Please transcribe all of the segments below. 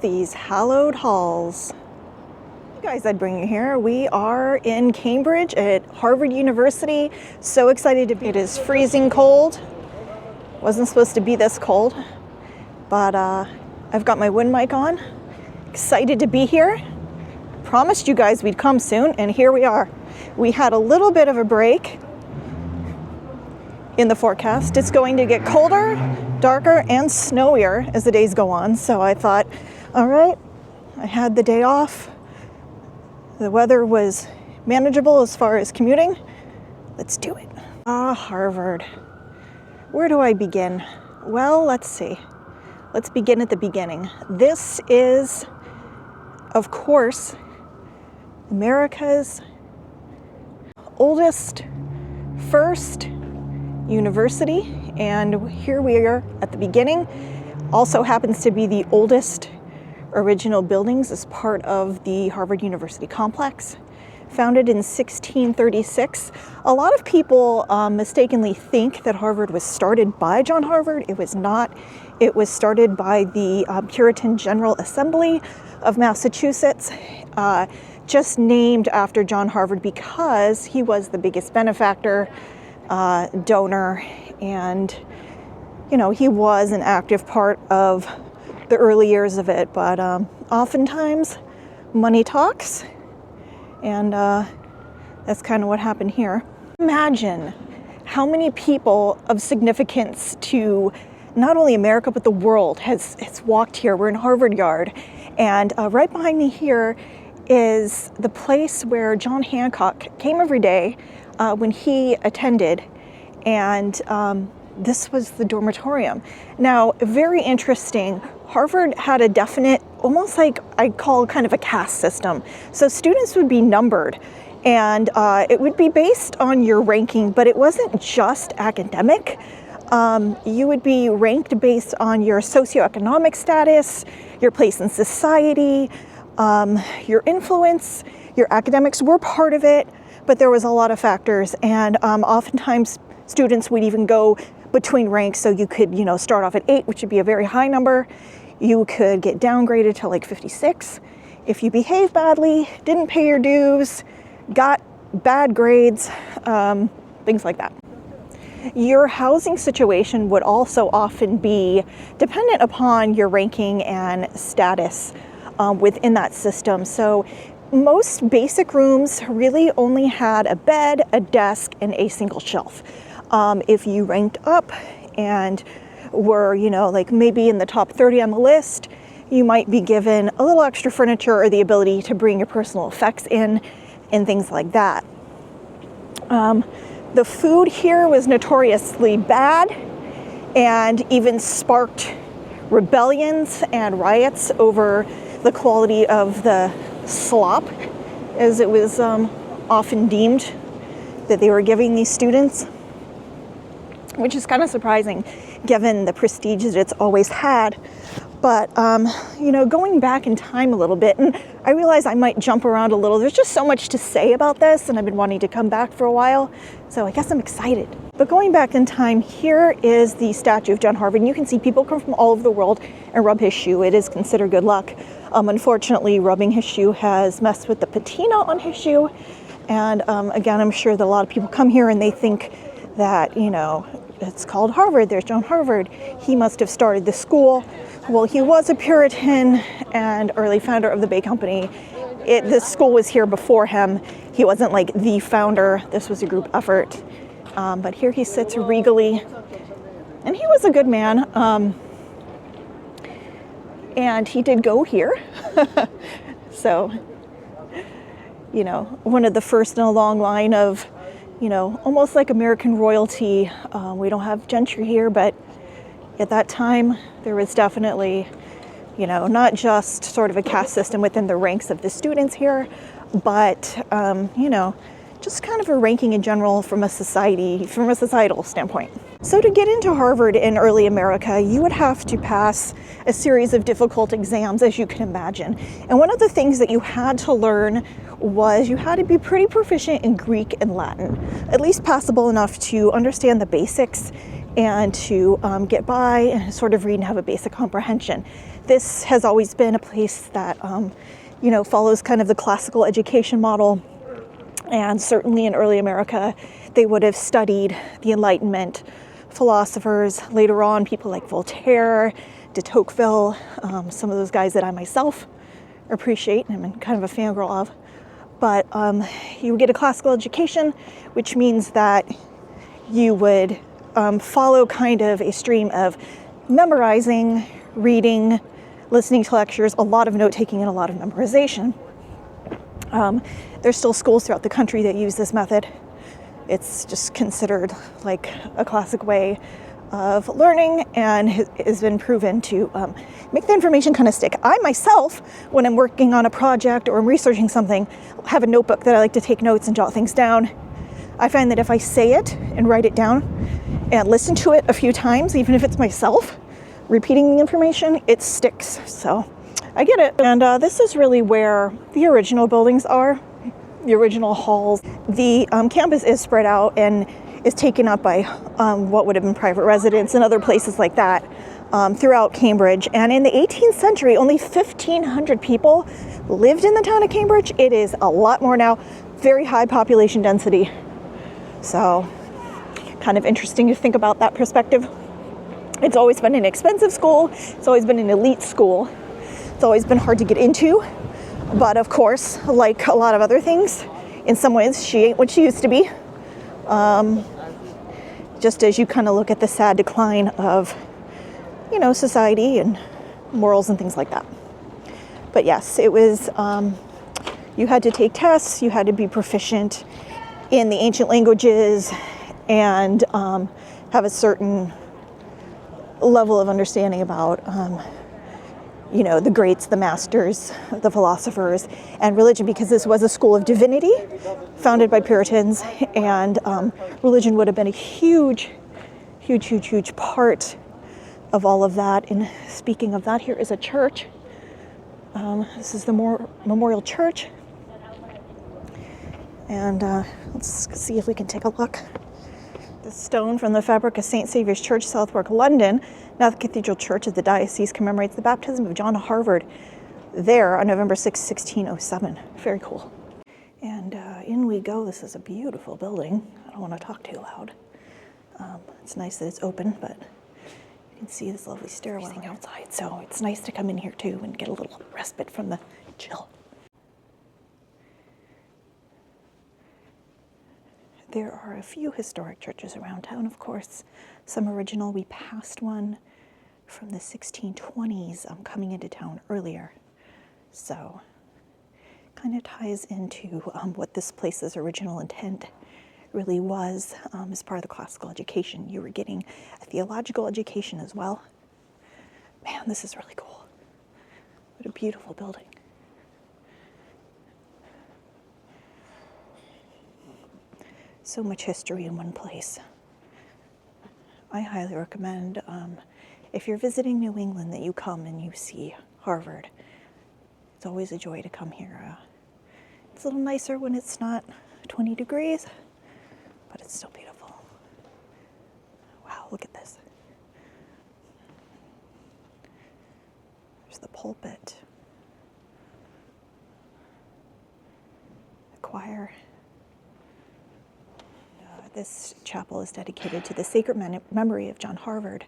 these hallowed halls. You guys, I'd bring you here. We are in Cambridge at Harvard University. So excited to be. It is freezing cold. Wasn't supposed to be this cold, but I've got my wind mic on. Excited to be here. Promised you guys we'd come soon, and here we are. We had a little bit of a break in the forecast. It's going to get colder, darker, and snowier as the days go on. So I thought, all right, I had the day off. The weather was manageable as far as commuting. Let's do it. Harvard. Where do I begin? Well, let's see. Let's begin at the beginning. This is, of course, America's oldest, first university. And here we are at the beginning. Also happens to be the oldest original buildings as part of the Harvard University complex. Founded in 1636. A lot of people mistakenly think that Harvard was started by John Harvard. It was not. It was started by the Puritan General Assembly of Massachusetts, just named after John Harvard because he was the biggest benefactor, donor, and he was an active part of the early years of it. But oftentimes money talks, and that's kind of what happened here. Imagine how many people of significance to not only America but the world has walked here. We're in Harvard Yard, and right behind me here is the place where John Hancock came every day when he attended, and this was the dormitorium. Now, very interesting, Harvard had a definite, almost like I call kind of a caste system. So students would be numbered, and it would be based on your ranking, but it wasn't just academic. You would be ranked based on your socioeconomic status, your place in society, your influence. Your academics were part of it, but there was a lot of factors, and oftentimes students would even go between ranks. So you could, start off at 8, which would be a very high number. You could get downgraded to like 56 if you behaved badly, didn't pay your dues, got bad grades, things like that. Your housing situation would also often be dependent upon your ranking and status within that system. So most basic rooms really only had a bed, a desk, and a single shelf. If you ranked up and were, like maybe in the top 30 on the list, you might be given a little extra furniture or the ability to bring your personal effects in and things like that. The food here was notoriously bad and even sparked rebellions and riots over the quality of the slop, as it was often deemed that they were giving these students, which is kind of surprising given the prestige that it's always had. But, going back in time a little bit, and I realize I might jump around a little. There's just so much to say about this, and I've been wanting to come back for a while, so I guess I'm excited. But going back in time, here is the statue of John Harvard, and you can see people come from all over the world and rub his shoe. It is considered good luck. Unfortunately, rubbing his shoe has messed with the patina on his shoe, and again, I'm sure that a lot of people come here and they think that, it's called Harvard, there's John Harvard, he must have started the school. Well, he was a Puritan and early founder of the Bay Company. This school was here before him. He wasn't like the founder. This was a group effort. But here he sits regally. And he was a good man. And he did go here. So, one of the first in a long line of, almost like American royalty. We don't have gentry here, but at that time, there was definitely, not just sort of a caste system within the ranks of the students here, but, just kind of a ranking in general from a societal standpoint. So to get into Harvard in early America, you would have to pass a series of difficult exams, as you can imagine. And one of the things that you had to learn was you had to be pretty proficient in Greek and Latin, at least passable enough to understand the basics and to get by and sort of read and have a basic comprehension. this has always been a place that, follows kind of the classical education model. And certainly in early America, they would have studied the Enlightenment philosophers. Later on, people like Voltaire, de Tocqueville, some of those guys that I myself appreciate and I'm kind of a fangirl of. But you would get a classical education, which means that you would follow kind of a stream of memorizing, reading, listening to lectures, a lot of note-taking and a lot of memorization. There's still schools throughout the country that use this method. It's just considered like a classic way of learning and has been proven to make the information kind of stick. I myself, when I'm working on a project or I'm researching something, have a notebook that I like to take notes and jot things down. I find that if I say it and write it down and listen to it a few times, even if it's myself repeating the information, it sticks. So I get it. And this is really where the original buildings are, the original halls. The campus is spread out and is taken up by what would have been private residents and other places like that throughout Cambridge. And in the 18th century, only 1,500 people lived in the town of Cambridge. It is a lot more now, very high population density. So kind of interesting to think about that perspective. It's always been an expensive school. It's always been an elite school. It's always been hard to get into. But of course, like a lot of other things, in some ways, she ain't what she used to be. Just as you kind of look at the sad decline of, society and morals and things like that. But yes, it was, you had to take tests, you had to be proficient in the ancient languages and have a certain level of understanding about, the greats, the masters, the philosophers, and religion, because this was a school of divinity founded by Puritans, and religion would have been a huge part of all of that. And speaking of that, here is a church. This is the Memorial Church. And let's see if we can take a look. The stone from the fabric of St. Saviour's Church, Southwark, London, now the Cathedral Church of the diocese, commemorates the baptism of John Harvard there on November 6, 1607. Very cool. And in we go. This is a beautiful building. I don't want to talk too loud. It's nice that it's open, but you can see this lovely stairwell outside. So it's nice to come in here too and get a little respite from the chill. There are a few historic churches around town, of course. Some original. We passed one from the 1620s coming into town earlier. So kind of ties into what this place's original intent really was as part of the classical education. You were getting a theological education as well. Man, this is really cool. What a beautiful building. So much history in one place. I highly recommend, if you're visiting New England, that you come and you see Harvard. It's always a joy to come here. It's a little nicer when it's not 20 degrees, but it's still beautiful. Wow, look at this. There's the pulpit, the choir. This chapel is dedicated to the sacred memory of John Harvard,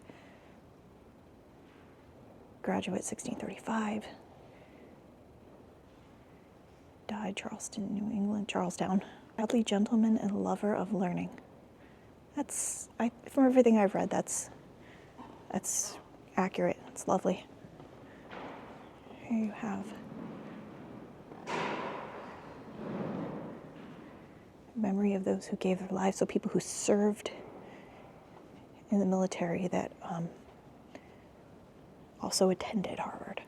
graduate 1635, died Charleston, New England, Charlestown. Godly gentleman and lover of learning. From everything I've read, that's accurate. It's lovely. Here you have memory of those who gave their lives, so people who served in the military that also attended Harvard.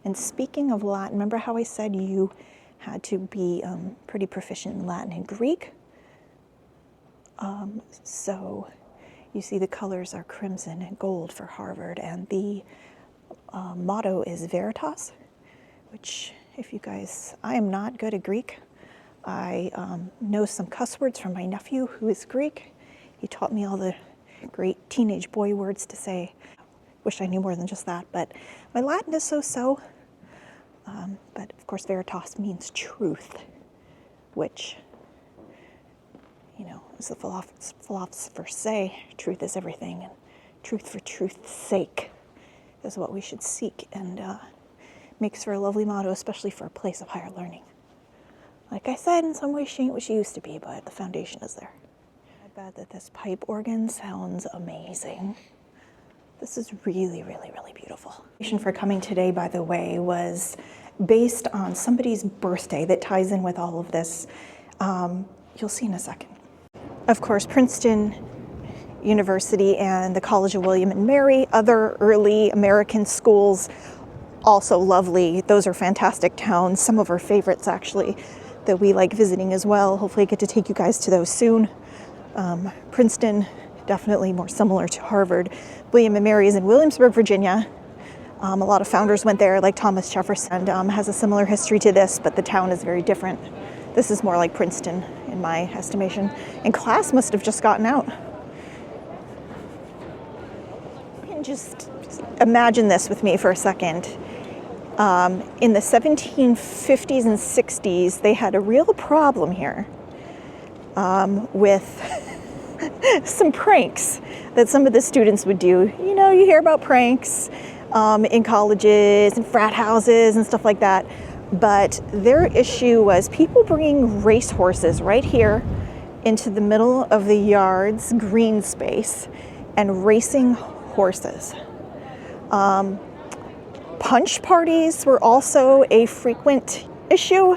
And speaking of Latin, remember how I said you had to be pretty proficient in Latin and Greek? So you see the colors are crimson and gold for Harvard, and the motto is Veritas, which, if you guys, I am not good at Greek. I know some cuss words from my nephew, who is Greek. He taught me all the great teenage boy words to say. wish I knew more than just that, but my Latin is so-so. But of course, veritas means truth, which, you know, as the philosophers say, truth is everything, and truth for truth's sake is what we should seek, and makes for a lovely motto, especially for a place of higher learning. Like I said, in some ways she ain't what she used to be, but the foundation is there. I bet that this pipe organ sounds amazing. This is really, really, really beautiful. The reason for coming today, by the way, was based on somebody's birthday that ties in with all of this. You'll see in a second. Of course, Princeton University and the College of William and Mary, other early American schools, also lovely. Those are fantastic towns. Some of our favorites, actually, that we like visiting as well. Hopefully I get to take you guys to those soon. Princeton, definitely more similar to Harvard. William and Mary is in Williamsburg, Virginia. A lot of founders went there, like Thomas Jefferson, has a similar history to this, but the town is very different. This is more like Princeton, in my estimation. And class must have just gotten out. And just imagine this with me for a second. In the 1750s and 60s, they had a real problem here with some pranks that some of the students would do. You know, you hear about pranks in colleges and frat houses and stuff like that. But their issue was people bringing racehorses right here into the middle of the yard's green space and racing horses. Punch parties were also a frequent issue.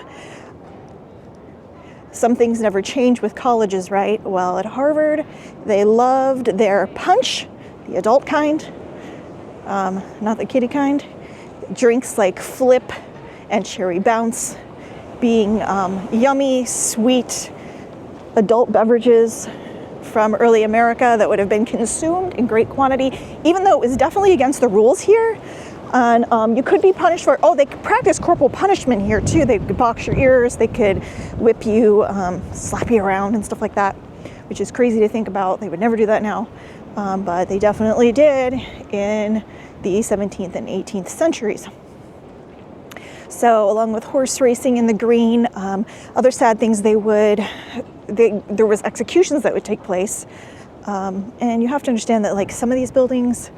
Some things never change with colleges, right? Well, at Harvard, they loved their punch, the adult kind, not the kiddie kind. Drinks like Flip and Cherry Bounce being yummy, sweet adult beverages from early America that would have been consumed in great quantity, even though it was definitely against the rules here. And you could be punished for, they could practice corporal punishment here too. They could box your ears, they could whip you, slap you around and stuff like that, which is crazy to think about. They would never do that now, but they definitely did in the 17th and 18th centuries. So along with horse racing in the green, other sad things there was executions that would take place. And you have to understand that like some of these buildings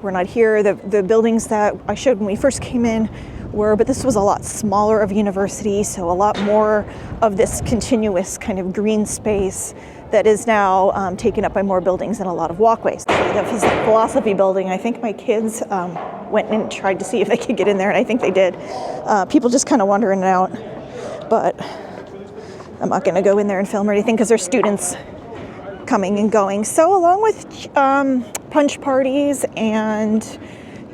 were not here. The buildings that I showed when we first came in were, but this was a lot smaller of a university, so a lot more of this continuous kind of green space that is now taken up by more buildings and a lot of walkways. The philosophy building, I think my kids went and tried to see if they could get in there, and I think they did. People just kind of wandering out, but I'm not going to go in there and film or anything because there's students coming and going. So along with punch parties and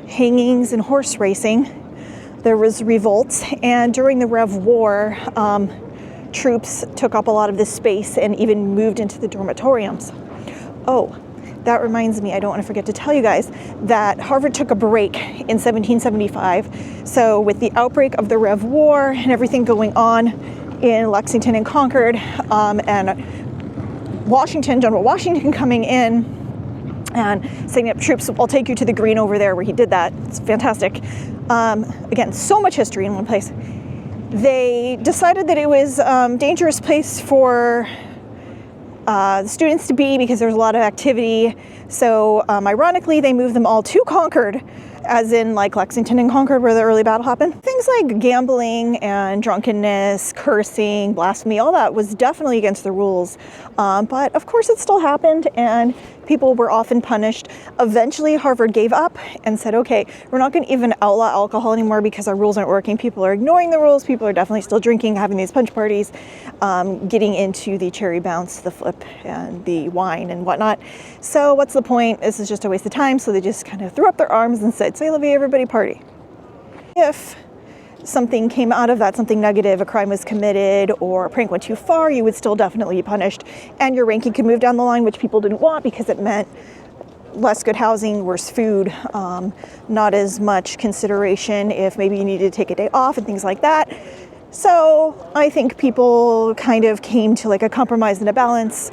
hangings and horse racing, there was revolts, and during the Rev War, troops took up a lot of this space and even moved into the dormitoriums. Oh, that reminds me, I don't want to forget to tell you guys that Harvard took a break in 1775. So with the outbreak of the Rev War and everything going on in Lexington and Concord, and General Washington coming in and setting up troops. I'll take you to the green over there where he did that. It's fantastic. Again, so much history in one place. They decided that it was a dangerous place for the students to be because there's a lot of activity. So ironically, they moved them all to Concord, as in like Lexington and Concord where the early battle happened. Things like gambling and drunkenness, cursing, blasphemy, all that was definitely against the rules. But of course it still happened and people were often punished. Eventually Harvard gave up and said, okay, we're not going to even outlaw alcohol anymore because our rules aren't working. People are ignoring the rules. People are definitely still drinking, having these punch parties, getting into the cherry bounce, the flip, and the wine and whatnot. So what's the point? This is just a waste of time. So they just kind of threw up their arms and said, "C'est la vie, everybody party." If something came out of that, something negative, a crime was committed or a prank went too far, you would still definitely be punished, and your ranking could move down the line, which people didn't want because it meant less good housing, worse food, not as much consideration if maybe you needed to take a day off and things like that. So I think people kind of came to like a compromise and a balance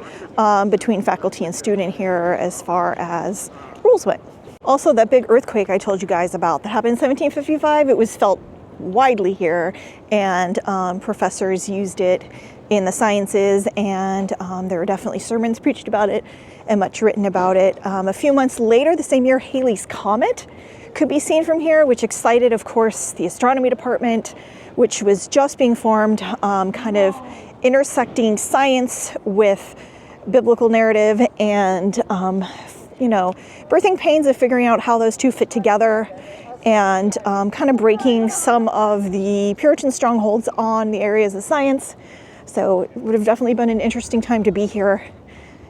between faculty and student here as far as rules went. Also, that big earthquake I told you guys about that happened in 1755, it was felt widely here, and professors used it in the sciences, and there were definitely sermons preached about it and much written about it. A few months later, the same year, Halley's Comet could be seen from here, which excited, of course, the astronomy department, which was just being formed, kind of intersecting science with biblical narrative and, birthing pains of figuring out how those two fit together, and kind of breaking some of the Puritan strongholds on the areas of science. So it would have definitely been an interesting time to be here,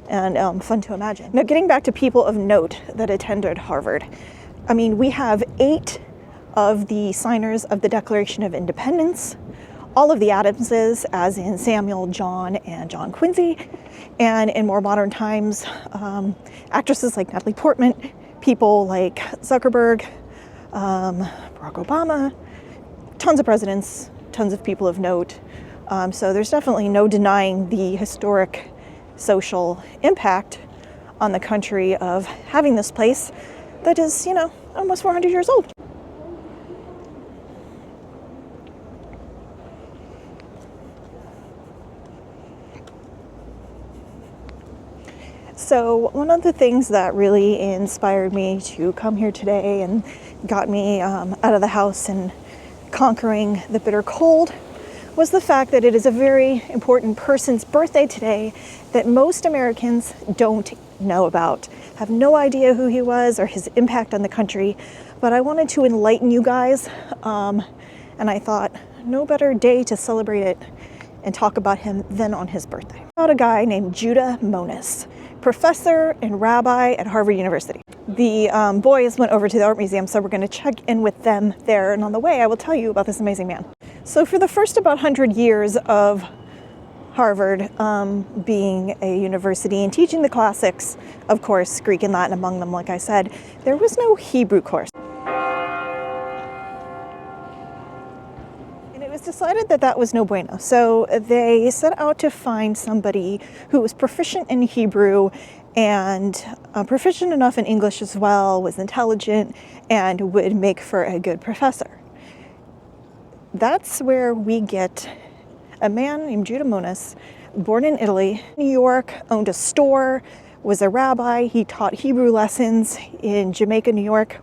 and fun to imagine. Now, getting back to people of note that attended Harvard. I mean, we have 8 of the signers of the Declaration of Independence, all of the Adamses, as in Samuel, John, and John Quincy, and in more modern times, actresses like Natalie Portman, people like Zuckerberg, Barack Obama, tons of presidents, tons of people of note. So there's definitely no denying the historic social impact on the country of having this place that is, almost 400 years old. So one of the things that really inspired me to come here today and got me out of the house and conquering the bitter cold was the fact that it is a very important person's birthday today that most Americans don't know about, have no idea who he was or his impact on the country. But I wanted to enlighten you guys, and I thought no better day to celebrate it and talk about him than on his birthday. About a guy named Judah Monis, professor and rabbi at Harvard University. The boys went over to the art museum, so we're going to check in with them there, and on the way I will tell you about this amazing man. So for the first about 100 years of Harvard being a university and teaching the classics, of course, Greek and Latin among them, like I said, there was no Hebrew course. And it was decided that that was no bueno. So they set out to find somebody who was proficient in Hebrew and proficient enough in English as well, was intelligent, and would make for a good professor. That's where we get a man named Judah Monis, born in Italy, New York, owned a store, was a rabbi. He taught Hebrew lessons in Jamaica, New York,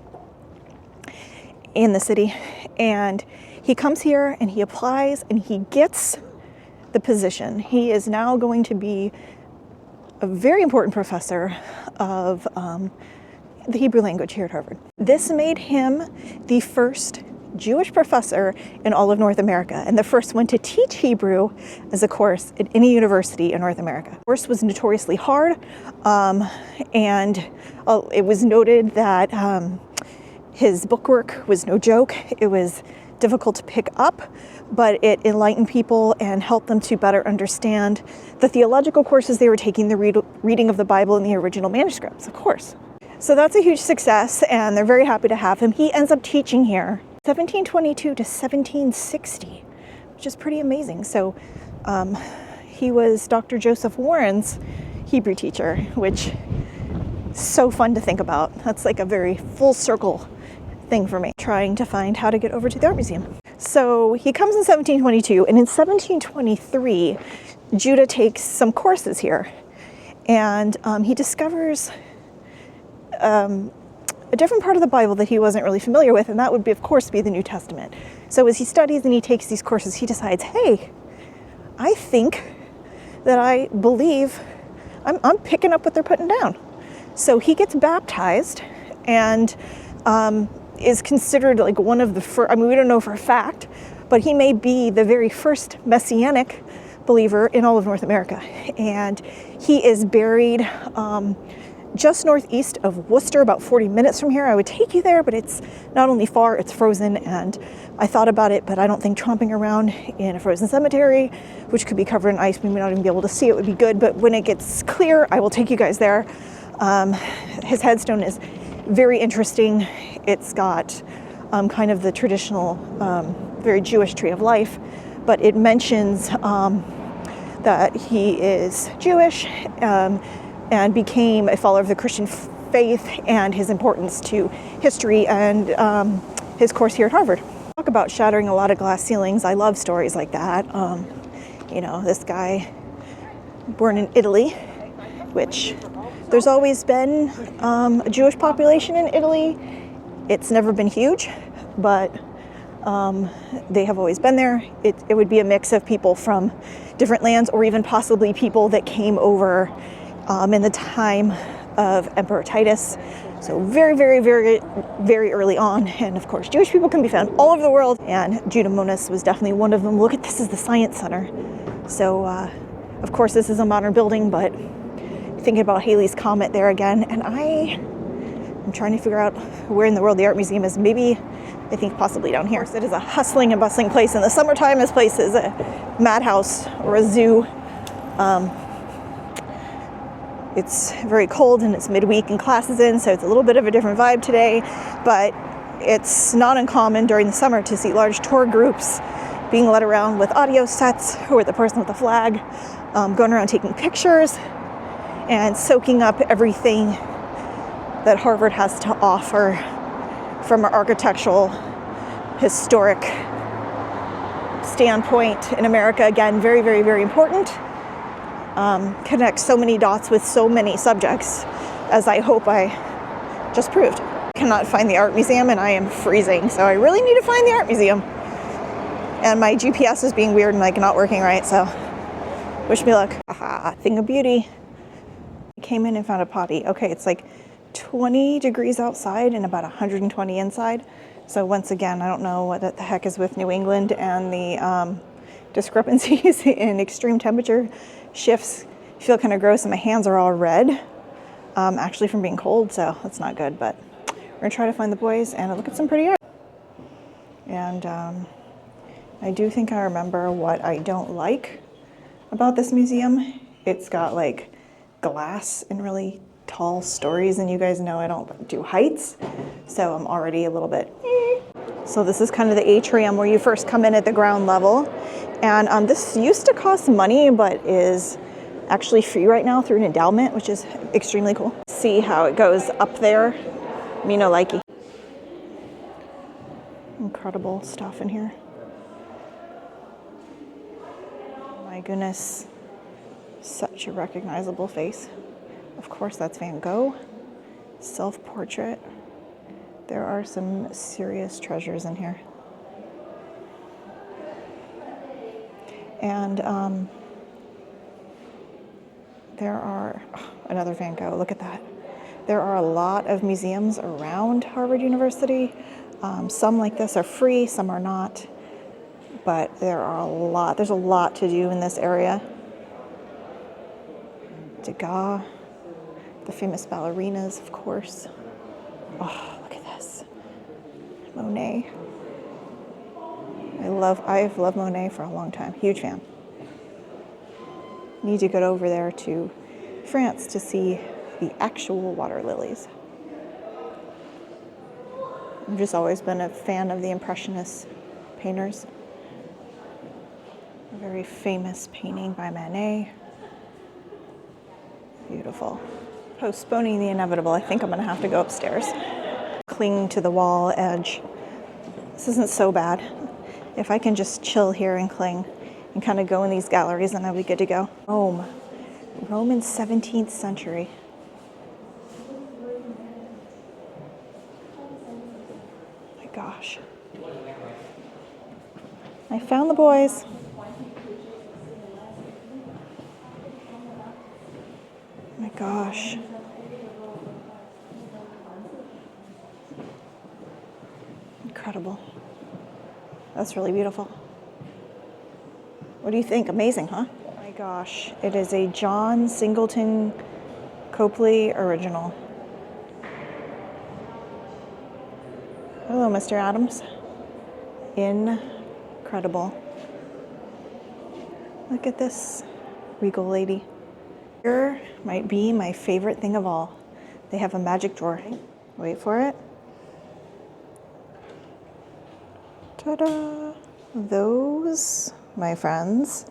in the city. And he comes here and he applies and he gets the position. He is now going to be a very important professor of the Hebrew language here at Harvard. This made him the first Jewish professor in all of North America, and the first one to teach Hebrew as a course at any university in North America. The course was notoriously hard, and it was noted that his bookwork was no joke. It was difficult to pick up, but it enlightened people and helped them to better understand the theological courses they were taking, the reading of the Bible in the original manuscripts, of course. So that's a huge success, and they're very happy to have him. He ends up teaching here 1722 to 1760, which is pretty amazing. So he was Dr. Joseph Warren's Hebrew teacher, which is so fun to think about. That's like a very full circle thing for me, trying to find how to get over to the art museum. So he comes in 1722, and in 1723, Judah takes some courses here, and he discovers a different part of the Bible that he wasn't really familiar with, and that would be, of course, be the New Testament. So as he studies and he takes these courses, he decides, hey, I think that I believe I'm picking up what they're putting down. So he gets baptized and is considered like one of the first, I mean, we don't know for a fact, but he may be the very first Messianic believer in all of North America. And he is buried just northeast of Worcester, about 40 minutes from here. I would take you there, but it's not only far, it's frozen, and I thought about it, but I don't think tromping around in a frozen cemetery, which could be covered in ice, we may not even be able to see it, would be good, but when it gets clear, I will take you guys there. His headstone is very interesting. It's got kind of the traditional, very Jewish tree of life, but it mentions that he is Jewish, and became a follower of the Christian faith and his importance to history and his course here at Harvard. Talk about shattering a lot of glass ceilings. I love stories like that. You know, this guy born in Italy, which there's always been a Jewish population in Italy. It's never been huge, but they have always been there. It would be a mix of people from different lands, or even possibly people that came over in the time of Emperor Titus. So very, very, very, very early on. And of course, Jewish people can be found all over the world. And Judah-Monas was definitely one of them. Look at this, is the Science Center. So of course, this is a modern building, but thinking about Halley's Comet there again. And I'm trying to figure out where in the world the art museum is. Maybe, I think possibly down here. It is a hustling and bustling place. In the summertime, this place is a madhouse or a zoo. It's very cold and it's midweek and class is in, so it's a little bit of a different vibe today, but it's not uncommon during the summer to see large tour groups being led around with audio sets, or with the person with the flag, going around taking pictures and soaking up everything that Harvard has to offer from an architectural, historic standpoint in America. Again, very, very, very important. Connects so many dots with so many subjects, as I hope I just proved. Cannot find the art museum and I am freezing, so I really need to find the art museum. And my GPS is being weird and like not working right, so wish me luck. Aha, thing of beauty. I came in and found a potty. Okay, it's like 20 degrees outside and about 120 inside. So once again, I don't know what the heck is with New England and the discrepancies in extreme temperature shifts. I feel kind of gross and my hands are all red, actually from being cold, so that's not good, but we're gonna try to find the boys and look at some pretty art. And I do think I remember what I don't like about this museum. It's got like glass in really tall stories, and you guys know I don't do heights, so I'm already a little bit So this is kind of the atrium where you first come in at the ground level. And this used to cost money, but is actually free right now through an endowment, which is extremely cool. See how it goes up there. Me no likey. Incredible stuff in here. My goodness, such a recognizable face. Of course, that's Van Gogh. Self-portrait. There are some serious treasures in here. And there are, another Van Gogh, look at that. There are a lot of museums around Harvard University. Some like this are free, some are not. But there's a lot to do in this area. Degas, the famous ballerinas, of course. Oh, look at this. Monet. I've loved Monet for a long time. Huge fan. Need to get over there to France to see the actual water lilies. I've just always been a fan of the Impressionist painters. A very famous painting by Manet. Beautiful. Postponing the inevitable. I think I'm going to have to go upstairs. Cling to the wall edge. This isn't so bad. If I can just chill here and cling and kind of go in these galleries, then I'll be good to go. Rome in 17th century. My gosh. I found the boys. My gosh. Incredible. That's really beautiful. What do you think? Amazing, huh? Oh my gosh, it is a John Singleton Copley original. Hello, Mr. Adams. Incredible. Look at this regal lady. Here might be my favorite thing of all. They have a magic drawer. Wait for it. Ta-da! Those, my friends,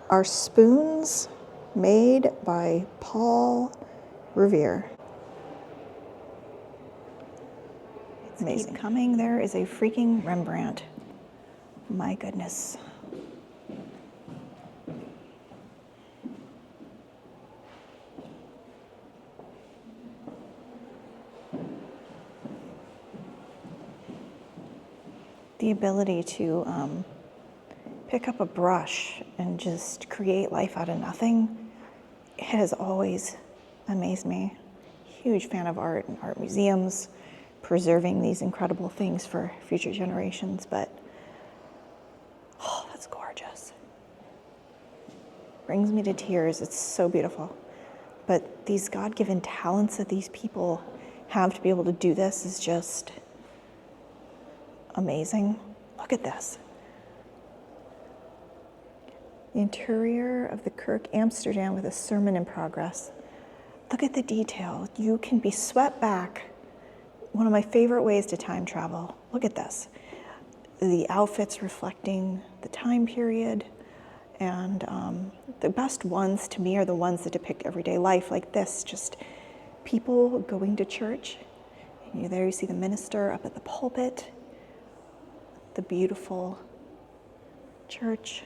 are spoons made by Paul Revere. amazing. Keep coming. There is a freaking Rembrandt. My goodness. The ability to pick up a brush and just create life out of nothing, it has always amazed me. Huge fan of art and art museums, preserving these incredible things for future generations, but oh, that's gorgeous. Brings me to tears. It's so beautiful. But these God-given talents that these people have to be able to do this is just amazing. Look at this. The interior of the Kirk Amsterdam with a sermon in progress. Look at the detail. You can be swept back. One of my favorite ways to time travel. Look at this. The outfits reflecting the time period. And the best ones to me are the ones that depict everyday life like this. Just people going to church. And there you see the minister up at the pulpit. The beautiful church.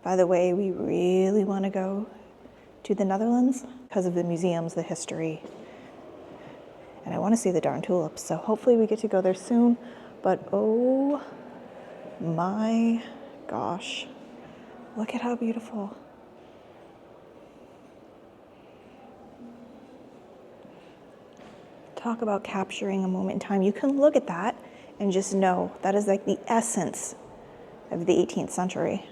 By the way, we really want to go to the Netherlands because of the museums, the history. And I want to see the darn tulips, so hopefully we get to go there soon. But oh my gosh, look at how beautiful. Talk about capturing a moment in time. You can look at that and just know that is like the essence of the 18th century.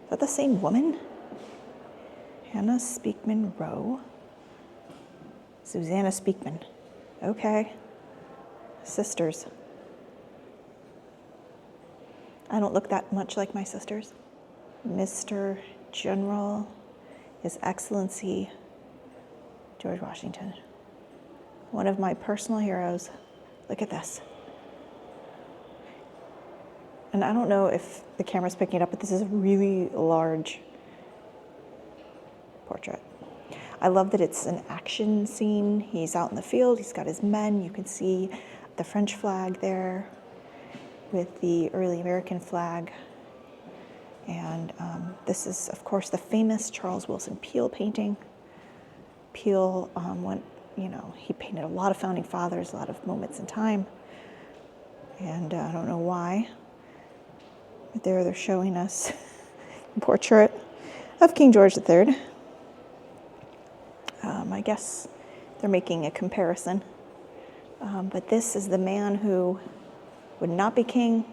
Is that the same woman? Hannah Speakman Rowe. Susanna Speakman. Okay. Sisters. I don't look that much like my sisters. Mr. General, His Excellency George Washington. One of my personal heroes. Look at this. And I don't know if the camera's picking it up, but this is a really large portrait. I love that it's an action scene. He's out in the field, he's got his men. You can see the French flag there with the early American flag. And this is, of course, the famous Charles Willson Peale painting. Peale he painted a lot of founding fathers, a lot of moments in time. And I don't know why. But there they're showing us a portrait of King George III. I guess they're making a comparison. But this is the man who would not be king,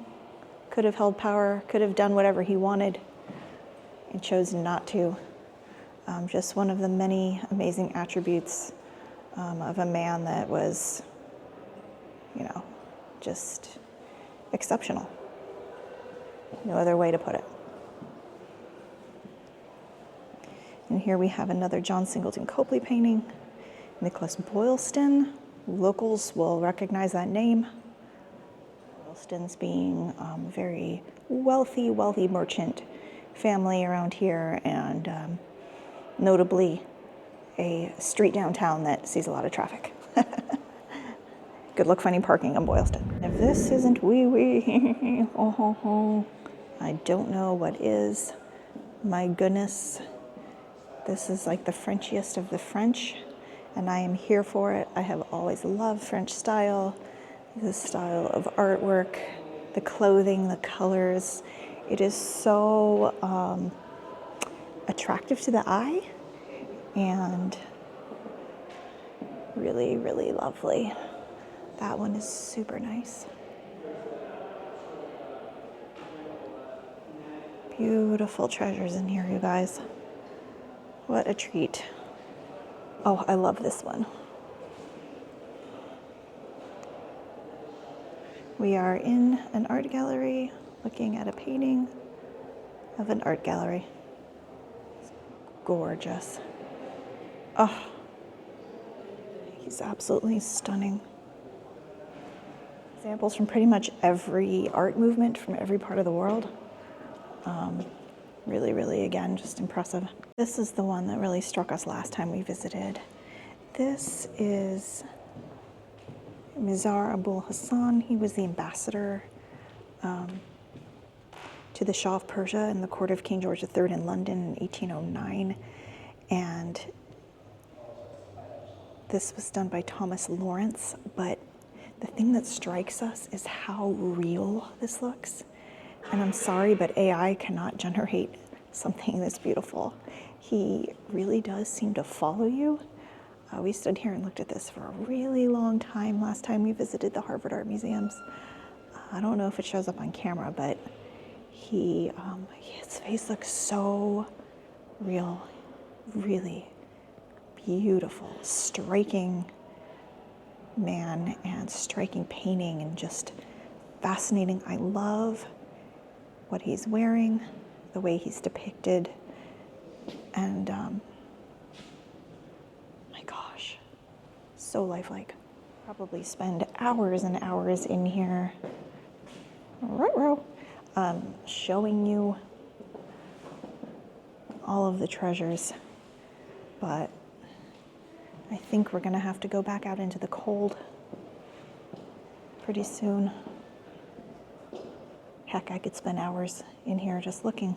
could have held power, could have done whatever he wanted, and chose not to. Just one of the many amazing attributes of a man that was, just exceptional. No other way to put it. And here we have another John Singleton Copley painting. Nicholas Boylston. Locals will recognize that name. Boylstons being a very wealthy merchant family around here, and notably a street downtown that sees a lot of traffic. Good luck finding parking on Boylston. If this isn't wee-wee, I don't know what is. My goodness. This is like the Frenchiest of the French, and I am here for it. I have always loved French style, this style of artwork, the clothing, the colors. It is so attractive to the eye and really, really lovely. That one is super nice. Beautiful treasures in here, you guys. What a treat. Oh, I love this one. We are in an art gallery looking at a painting of an art gallery. It's gorgeous. Oh, he's absolutely stunning. Examples from pretty much every art movement from every part of the world. Really, really, again, just impressive. This is the one that really struck us last time we visited. This is Mizar Abul Hassan. He was the ambassador to the Shah of Persia in the court of King George III in London in 1809. And this was done by Thomas Lawrence, but the thing that strikes us is how real this looks. And I'm sorry, but AI cannot generate something this beautiful. He really does seem to follow you. We stood here and looked at this for a really long time last time we visited the Harvard Art Museums. I don't know if it shows up on camera, but his face looks so real, really beautiful, striking man and striking painting and just fascinating. I love what he's wearing, the way he's depicted, and my gosh, so lifelike. Probably spend hours and hours in here showing you all of the treasures, but I think we're gonna have to go back out into the cold pretty soon. Heck, I could spend hours in here just looking.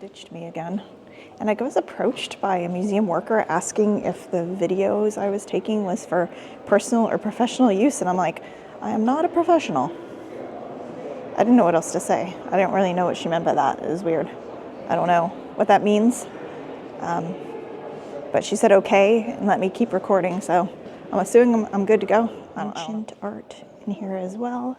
Ditched me again. And I was approached by a museum worker asking if the videos I was taking was for personal or professional use, and I'm like, I am not a professional. I didn't know what else to say. I didn't really know what she meant by that. It was weird. I don't know what that means. But she said okay and let me keep recording, so I'm assuming I'm good to go. Ancient art in here as well.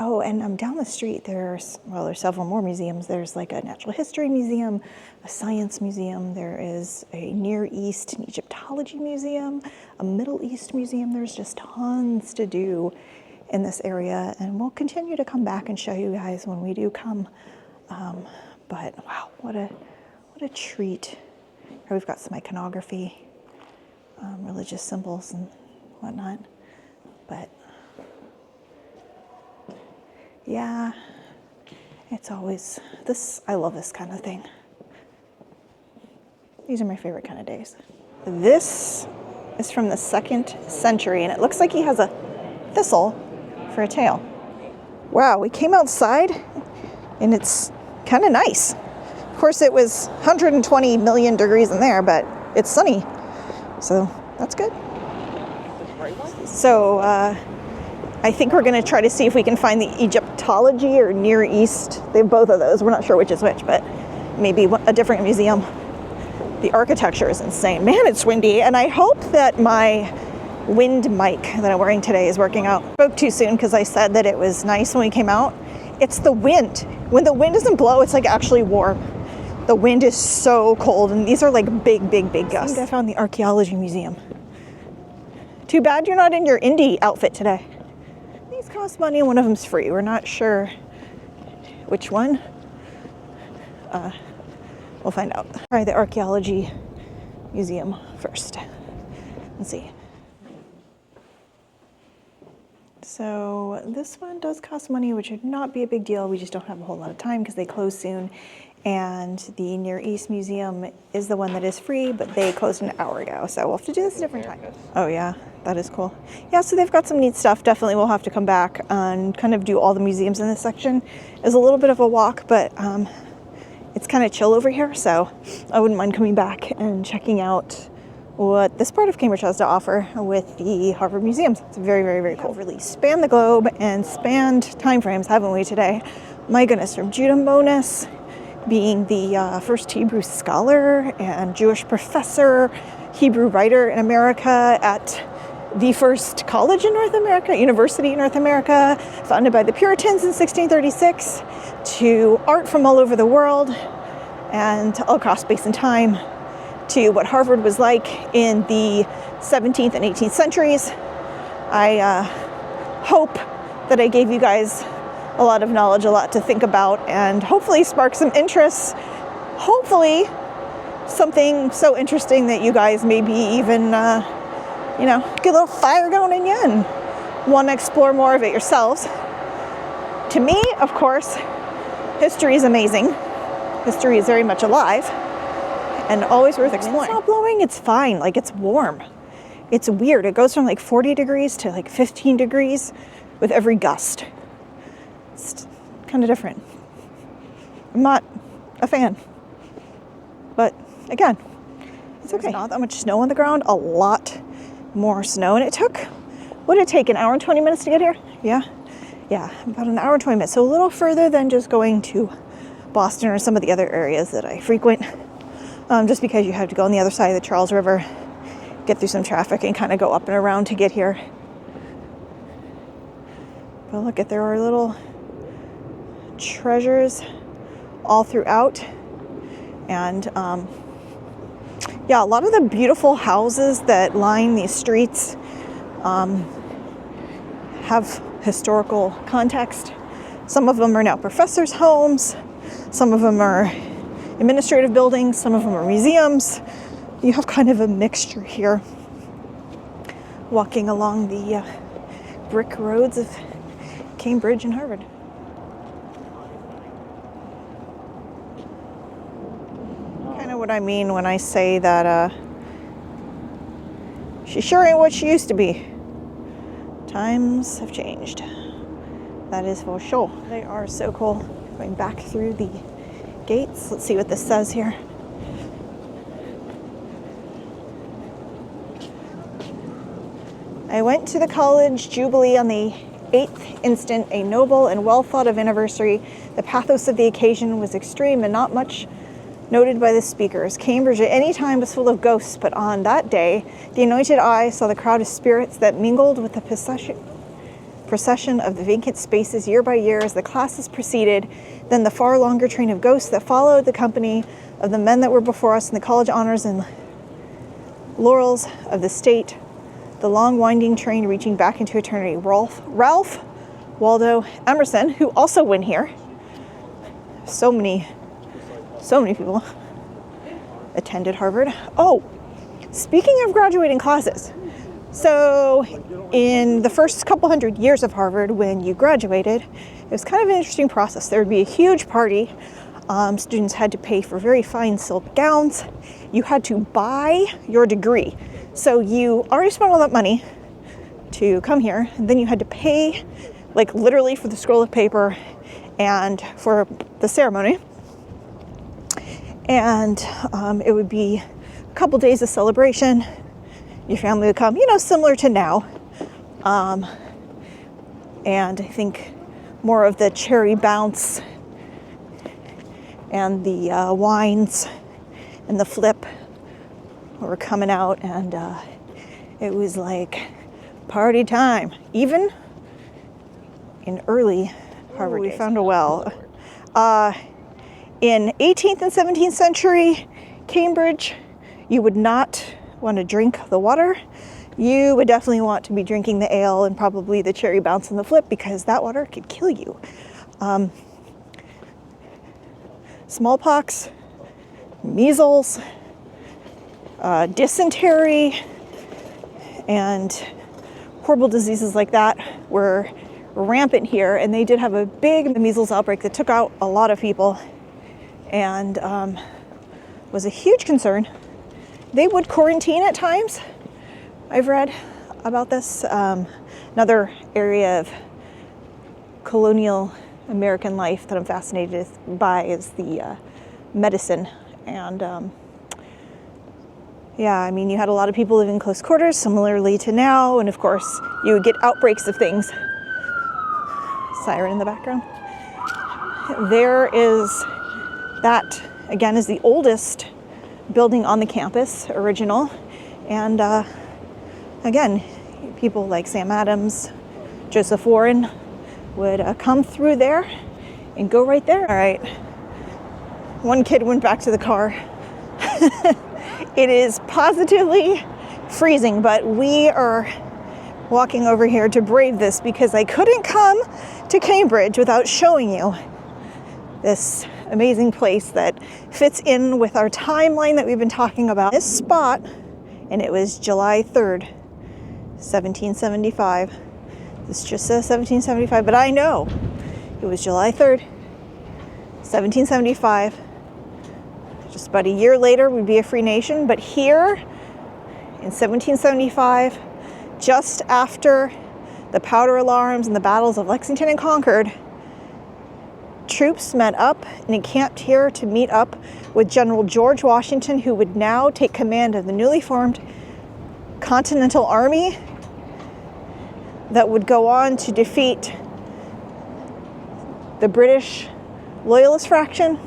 Oh, and down the street there's several more museums. There's like a natural history museum, a science museum. There is a Near East and Egyptology museum, a Middle East museum. There's just tons to do in this area, and we'll continue to come back and show you guys when we do come. But wow, what a treat. Here we've got some iconography, religious symbols and whatnot. But yeah, it's always this. I love this kind of thing. These are my favorite kind of days. This is from the 2nd century, and it looks like he has a thistle for a tail. Wow, we came outside, and it's kind of nice. Of course, it was 120 million degrees in there, but it's sunny, so that's good. So I think we're going to try to see if we can find the Egyptology or Near East. They have both of those. We're not sure which is which, but maybe a different museum. The architecture is insane. Man, it's windy, and I hope that my wind mic that I'm wearing today is working out. I spoke too soon because I said that it was nice when we came out. It's the wind. When the wind doesn't blow, it's like actually warm. The wind is so cold, and these are like big gusts. I found the archaeology museum. Too bad you're not in your indie outfit today. These cost money and one of them's free. We're not sure which one. We'll find out. Try the archaeology museum first. Let's see. So this one does cost money, which would not be a big deal. We just don't have a whole lot of time because they close soon. And the Near East Museum is the one that is free, but they closed an hour ago. So we'll have to do this a different time. Oh yeah, that is cool. Yeah, so they've got some neat stuff. Definitely we'll have to come back and kind of do all the museums in this section. It's a little bit of a walk, but it's kind of chill over here. So I wouldn't mind coming back and checking out what this part of Cambridge has to offer with the Harvard Museums. It's very cool. We've really spanned the globe and spanned time frames, haven't we, today? My goodness, from Judamonis being the first Hebrew scholar and Jewish professor, Hebrew writer in America at the first college in North America, university in North America, founded by the Puritans in 1636, to art from all over the world and all across space and time, to what Harvard was like in the 17th and 18th centuries. I hope that I gave you guys a lot of knowledge, a lot to think about, and hopefully spark some interest. Hopefully something so interesting that you guys maybe even, get a little fire going in you and want to explore more of it yourselves. To me, of course, history is amazing. History is very much alive. and always worth exploring. It's not blowing, it's fine, like it's warm. It's weird, it goes from like 40 degrees to like 15 degrees with every gust. It's kind of different. I'm not a fan, but again, it's okay. There's not that much snow on the ground, a lot more snow, and it took, what did it take, an hour and 20 minutes to get here? Yeah, about an hour and 20 minutes, so a little further than just going to Boston or some of the other areas that I frequent, just because you have to go on the other side of the Charles River, get through some traffic, and kind of go up and around to get here. But look, there are little treasures all throughout, and yeah, a lot of the beautiful houses that line these streets have historical context. Some of them are now professors' homes, some of them are administrative buildings, some of them are museums. You have kind of a mixture here, walking along the brick roads of Cambridge and Harvard. Kind of what I mean when I say that she sure ain't what she used to be. Times have changed. That is for sure. They are so cool. Going back through the gates. Let's see what this says here. I went to the college jubilee on the 8th instant, a noble and well thought of anniversary. The pathos of the occasion was extreme and not much noted by the speakers. Cambridge at any time was full of ghosts, but on that day, the anointed eye saw the crowd of spirits that mingled with the procession of the vacant spaces year by year as the classes proceeded, then the far longer train of ghosts that followed the company of the men that were before us in the college honors and laurels of the state, the long winding train reaching back into eternity. Ralph Waldo Emerson, who also went here. So many people attended Harvard. Oh, speaking of graduating classes, so in the first couple hundred years of Harvard, when you graduated, it was kind of an interesting process. There would be a huge party. Students had to pay for very fine silk gowns. You had to buy your degree. So you already spent all that money to come here, and then you had to pay, like literally for the scroll of paper and for the ceremony. And it would be a couple days of celebration. Your family would come, similar to now. And I think more of the cherry bounce and the wines and the flip were coming out, and it was like party time. Even in early Harvard we found a well. In 18th and 17th century Cambridge, you would not want to drink the water. You would definitely want to be drinking the ale and probably the cherry bounce and the flip, because that water could kill you. Smallpox, measles, dysentery, and horrible diseases like that were rampant here, and they did have a big measles outbreak that took out a lot of people, and was a huge concern. They would quarantine at times. I've read about this. Another area of colonial American life that I'm fascinated by is the medicine. And you had a lot of people living in close quarters, similarly to now. And of course, you would get outbreaks of things. Siren in the background. There is, that again is the oldest building on the campus, original. And again, people like Sam Adams, Joseph Warren would come through there and go right there. All right, one kid went back to the car. It is positively freezing, but we are walking over here to brave this because I couldn't come to Cambridge without showing you this amazing place that fits in with our timeline that we've been talking about. This spot, and it was July 3rd, 1775. This just says 1775, but I know it was July 3rd, 1775. Just Just about a year later, we'd be a free nation. But here in 1775, just after the powder alarms and the battles of Lexington and Concord, troops met up and encamped here to meet up with General George Washington, who would now take command of the newly formed Continental Army that would go on to defeat the British Loyalist faction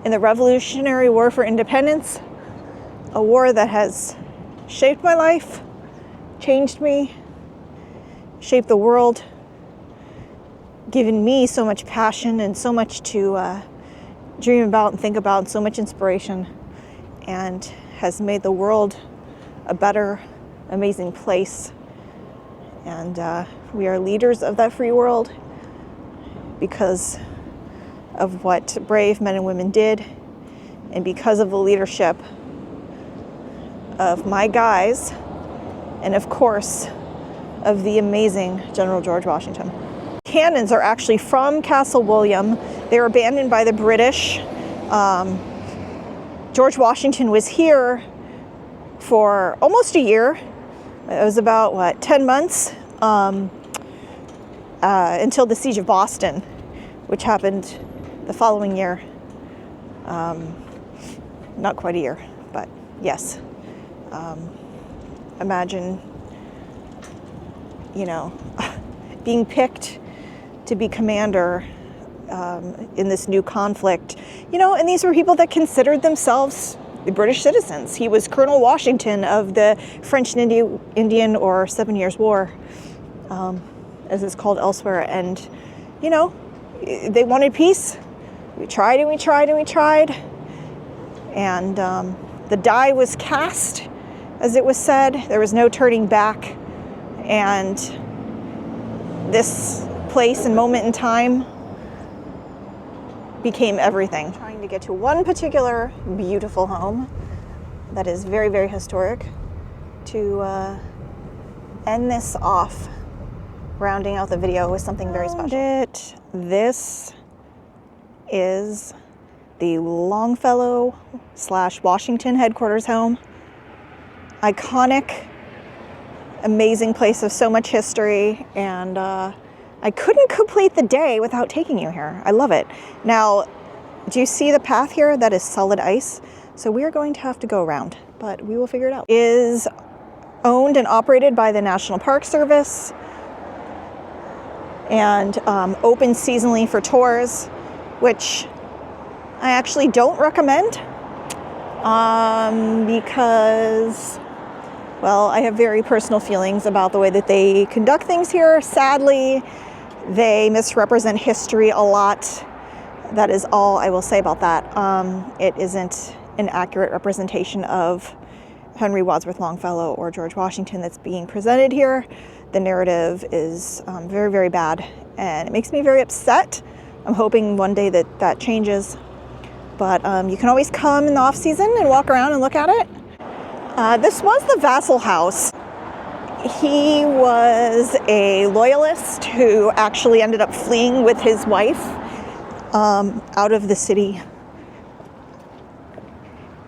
in the Revolutionary War for Independence, a war that has shaped my life, changed me, shaped the world, given me so much passion and so much to dream about and think about, and so much inspiration, and has made the world a better, amazing place. And we are leaders of that free world because of what brave men and women did, and because of the leadership of my guys, and of course, of the amazing General George Washington. Cannons are actually from Castle William. They were abandoned by the British. George Washington was here for almost a year. It was about, 10 months until the Siege of Boston, which happened the following year. Not quite a year, but yes. Imagine, being picked to be commander in this new conflict. And these were people that considered themselves British citizens. He was Colonel Washington of the French and Indian or 7 Years' War, as it's called elsewhere. And, they wanted peace. We tried and we tried and we tried. And the die was cast, as it was said. There was no turning back. And this place and moment in time became everything. Trying to get to one particular beautiful home that is very, very historic to end this off, rounding out the video with something very special. This is the Longfellow / Washington headquarters home. Iconic, amazing place of so much history, and I couldn't complete the day without taking you here. I love it. Now, do you see the path here? That is solid ice. So we are going to have to go around, but we will figure it out. It is owned and operated by the National Park Service and open seasonally for tours, which I actually don't recommend because, well, I have very personal feelings about the way that they conduct things here. Sadly, they misrepresent history a lot. That is all I will say about that. It isn't an accurate representation of Henry Wadsworth Longfellow or George Washington that's being presented here. The narrative is very, very bad, and it makes me very upset. I'm hoping one day that changes. But you can always come in the off season and walk around and look at it. This was the Vassal House. He was a loyalist who actually ended up fleeing with his wife out of the city.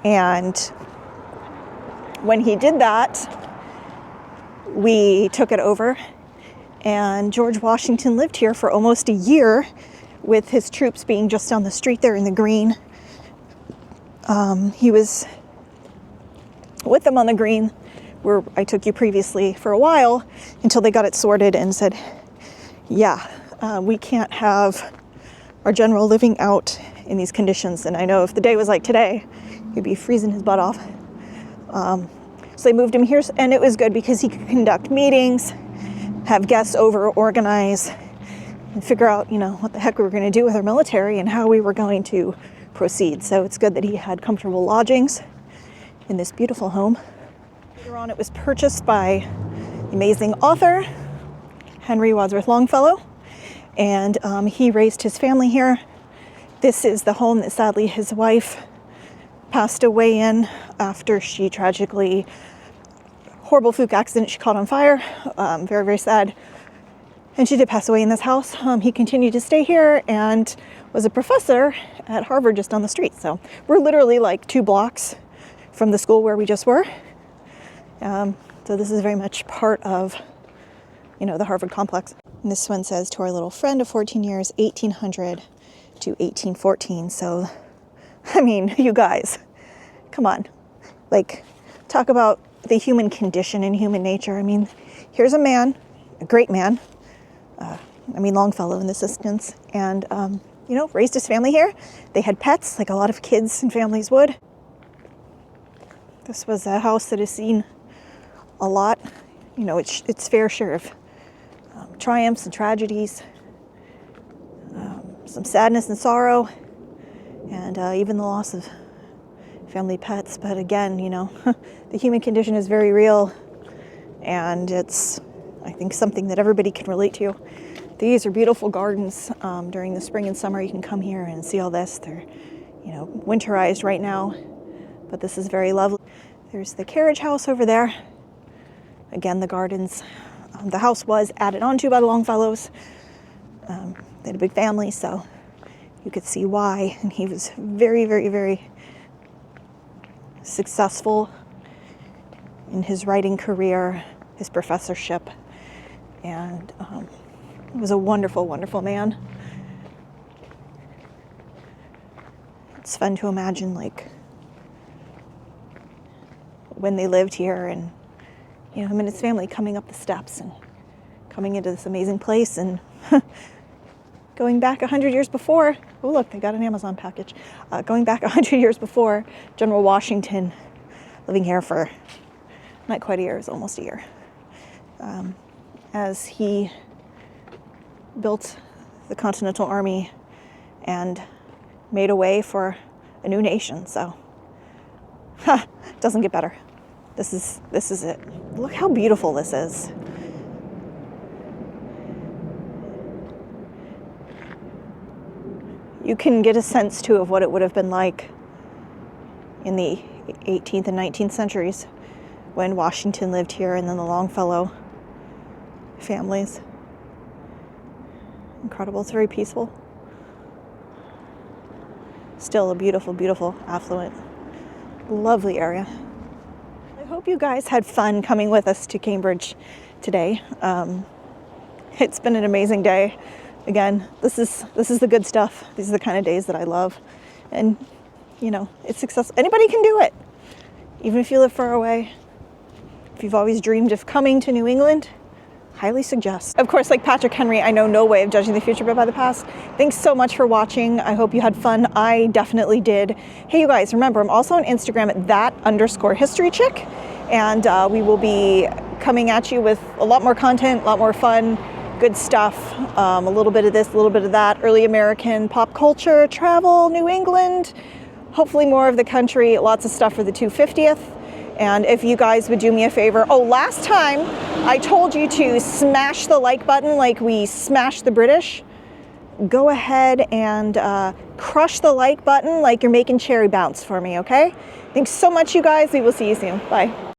And when he did that, we took it over. And George Washington lived here for almost a year with his troops being just down the street there in the green. He was with them on the green where I took you previously for a while until they got it sorted and said, we can't have our general living out in these conditions. And I know if the day was like today, he'd be freezing his butt off. So they moved him here, and it was good because he could conduct meetings, have guests over, organize, and figure out, what the heck we were going to do with our military and how we were going to proceed. So it's good that he had comfortable lodgings in this beautiful home. Later on, it was purchased by the amazing author, Henry Wadsworth Longfellow, and he raised his family here. This is the home that sadly his wife passed away in after she tragically, horrible fluke accident, she caught on fire. Very, very sad. And she did pass away in this house. He continued to stay here, and was a professor at Harvard just down the street. So we're literally like 2 blocks from the school where we just were. So this is very much part of, the Harvard complex. And this one says, to our little friend of 14 years, 1800 to 1814. So, I mean, you guys, come on. Like, talk about the human condition and human nature. I mean, here's a man, a great man, Longfellow in this instance, and, raised his family here. They had pets, like a lot of kids and families would. This was a house that has seen a lot, its fair share of triumphs and tragedies, some sadness and sorrow, and even the loss of family pets. But again, the human condition is very real, and it's, I think, something that everybody can relate to. These are beautiful gardens. During the spring and summer, you can come here and see all this. They're, winterized right now, but this is very lovely. There's the carriage house over there. Again, the gardens. The house was added onto by the Longfellows. They had a big family, so you could see why. And he was very, very, very successful in his writing career, his professorship, and he was a wonderful, wonderful man. It's fun to imagine, like, when they lived here, and him and his family coming up the steps and coming into this amazing place, and going back 100 years before. Oh, look, they got an Amazon package. Going back 100 years before, General Washington living here for not quite a year, it was almost a year, as he built the Continental Army and made a way for a new nation. So, it doesn't get better. This is it. Look how beautiful this is. You can get a sense, too, of what it would have been like in the 18th and 19th centuries when Washington lived here, and then the Longfellow families. Incredible. It's very peaceful. Still a beautiful, beautiful, affluent, lovely area. I hope you guys had fun coming with us to Cambridge today. It's been an amazing day. Again, this is the good stuff. These are the kind of days that I love. And, it's successful. Anybody can do it. Even if you live far away. If you've always dreamed of coming to New England, highly suggest. Of course, like Patrick Henry, I know no way of judging the future but by the past. Thanks so much for watching. I hope you had fun. I definitely did. Hey, you guys, remember, I'm also on Instagram at _historychick, and we will be coming at you with a lot more content, a lot more fun, good stuff, a little bit of this, a little bit of that, early American pop culture, travel, New England, hopefully more of the country, lots of stuff for the 250th. And if you guys would do me a favor, last time I told you to smash the like button like we smashed the British. Go ahead and crush the like button like you're making cherry bounce for me, okay? Thanks so much, you guys. We will see you soon. Bye.